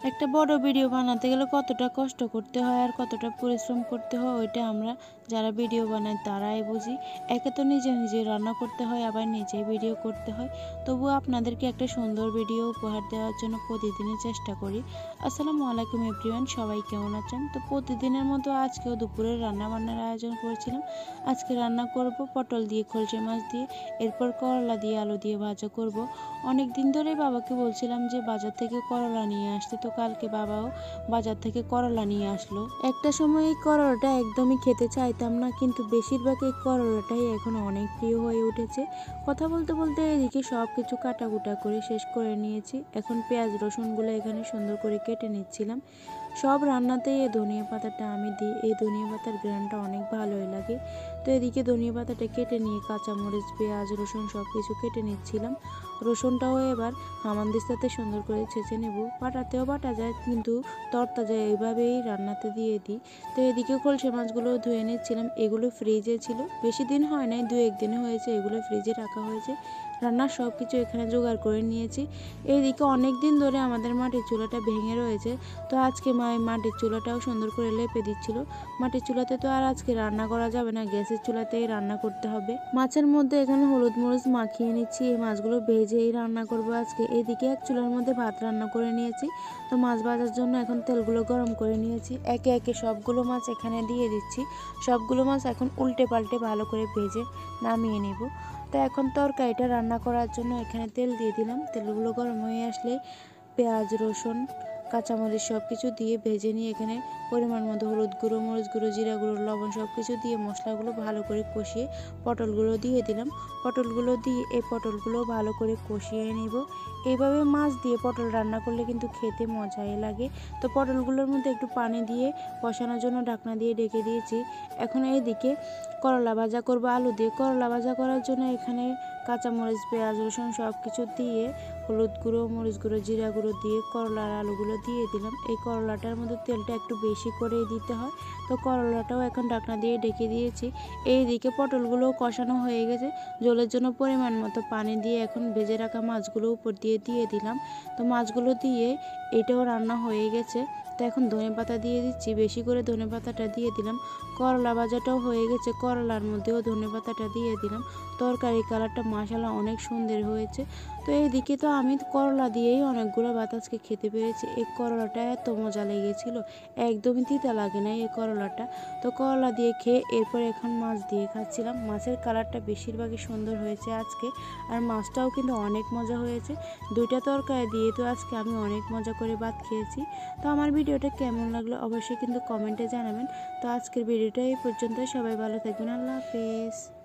একটা বড় ভিডিও বানাতে গেলে কতটা কষ্ট করতে হয় আর কতটা পরিশ্রম করতে হয় ওইটা আমরা যারা ভিডিও বানাই তারাই বুঝি। একে তো নিজে রান্না করতে হয়, আবার নিজেই ভিডিও করতে হয়। তবুও আপনাদেরকে একটা সুন্দর ভিডিও উপহার দেওয়ার জন্য প্রতিদিনই চেষ্টা করি। আসসালামু আলাইকুম এভরিওয়ান, সবাই কেমন আছেন? তো প্রতিদিনের মতো আজকেও দুপুরের রান্নাবান্নার আয়োজন করেছিলাম। আজকে রান্না করব পটল দিয়ে, খলসে মাছ দিয়ে, এরপর করলা দিয়ে, আলু দিয়ে ভাজা করব। অনেক দিন ধরেই বাবাকে বলছিলাম যে বাজার থেকে করলা নিয়ে আসতে, তো কালকে বাবাও বাজার থেকে করলা নিয়ে আসলো। একটা সময় এই করলাটা একদমই খেতে চাইতাম না, কিন্তু বেশিরভাগ এই করলাটাই এখন অনেক প্রিয় হয়ে উঠেছে। কথা বলতে বলতে এদিকে সব কিছু কাটাকুটা করে শেষ করে নিয়েছি। এখন পেঁয়াজ রসুনগুলো এখানে সুন্দর করে কেটে নিচ্ছিলাম। সব রান্নাতেই এই ধনিয়া পাতাটা আমি দিই, এই ধনিয়া পাতার গ্রানটা অনেক ভালোই লাগে। তো এদিকে ধনিয়া পাতাটা কেটে নিয়ে কাঁচামরিচ, পেঁয়াজ, রসুন সব কিছু কেটে নিচ্ছিলাম। রসুনটাও এবার হামানদিস্তাতে সুন্দর করে ছেঁচে নেব। বাটাতেও বাটা যায়, কিন্তু তরতাজা এইভাবেই রান্নাতে দিয়ে দিই। তো এদিকে খলসে মাছগুলো ধুয়ে নিচ্ছিলাম। এগুলো ফ্রিজে ছিল, বেশি দিন হয় নাই, 2-1 দিনে হয়েছে। এগুলো ফ্রিজে রাখা হয়েছে। রান্নার সব কিছু এখানে জোগাড় করে নিয়েছি। এইদিকে অনেক দিন ধরে আমাদের মাটির চুলাটা ভেঙে রয়েছে, তো আজকে মা এই মাটির চুলাটাও সুন্দর করে লেপে দিচ্ছিল। মাটির চুলাতে তো আর আজকে রান্না করা যাবে না, গ্যাসের চুলাতেই রান্না করতে হবে। মাছের মধ্যে এখানে হলুদ মরিচ মাখিয়ে নিচ্ছি, এই মাছগুলো ভেজেই রান্না করব আজকে। এইদিকে এক চুলার মধ্যে ভাত রান্না করে নিয়েছি। তো মাছ ভাজার জন্য এখন তেলগুলো গরম করে নিয়েছি। একে একে সবগুলো মাছ এখানে দিয়ে দিচ্ছি। সবগুলো মাছ এখন উল্টে পাল্টে ভালো করে ভেজে নামিয়ে নেব। তো এখন তরকারিটা রান্না করার জন্য এখানে তেল দিয়ে দিলাম। তেলগুলো গরম হয়ে আসলে পেঁয়াজ, রসুন, কাঁচামরিচ সব কিছু দিয়ে ভেজে নিয়ে এখানে পরিমাণ মতো হলুদ গুঁড়ো, মরিচ গুঁড়ো, জিরা গুঁড়ো, লবণ সব কিছু দিয়ে মশলাগুলো ভালো করে কষিয়ে পটলগুলো দিয়ে দিলাম। পটলগুলো দিয়ে এই পটলগুলো ভালো করে কষিয়ে নিব। এইভাবে মাছ দিয়ে পটল রান্না করলে কিন্তু খেতে মজাই লাগে। তো পটলগুলোর মধ্যে একটু পানি দিয়ে কষানোর জন্য ঢাকনা দিয়ে ঢেকে দিয়েছি। এখন এইদিকে করলা ভাজা করব আলু দিয়ে। করলা ভাজা করার জন্য এখানে কাঁচামরিচ, পেঁয়াজ, রসুন সব কিছু দিয়ে হলুদ গুঁড়ো, মরিচ গুঁড়ো, জিরা গুঁড়ো দিয়ে করলার আলুগুলো দিয়ে দিলাম। এই করলাটার মধ্যে তেলটা একটু বেশি করেই দিতে হয়। তো করলাটাও এখন ঢাকনা দিয়ে ঢেকে দিয়েছি। এইদিকে পটলগুলোও কষানো হয়ে গেছে। ঝোলের জন্য পরিমাণ মতো পানি দিয়ে এখন ভেজে রাখা মাছগুলো উপর দিয়ে দিলাম। তো মাছগুলো দিয়ে এটাও রান্না হয়ে গেছে। তো এখন ধনেপাতা দিয়ে দিচ্ছি, বেশি করে ধনেপাতাটা দিয়ে দিলাম। করলা ভাজাটাও হয়ে গেছে, করলার মধ্যেও ধনেপাতাটা দিয়ে দিলাম। তরকারি কালারটা মাশাআল্লাহ অনেক সুন্দর হয়েছে। তো এইদিকে তো আমি করলা দিয়েই অনেকগুলো ভাত আজকে খেতে পেরেছি। এই করলাটা এত মজা লেগেছিল, একদমই তিতা লাগে না এই করলাটা। তো করলা দিয়ে খেয়ে এরপর এখন মাছ দিয়ে খাচ্ছিলাম। মাছের কালারটা বেশিরভাগই সুন্দর হয়েছে আজকে, আর মাছটাও কিন্তু অনেক মজা হয়েছে। দুইটা তরকারি দিয়ে তো আজকে আমি অনেক মজা করে ভাত খেয়েছি। তো আমার ভিডিওটা কেমন লাগলো অবশ্যই কিন্তু কমেন্টে জানাবেন। তো আজকের ভিডিওটা এই পর্যন্ত, সবাই ভালো থাকবেন, আল্লাহ হাফেজ।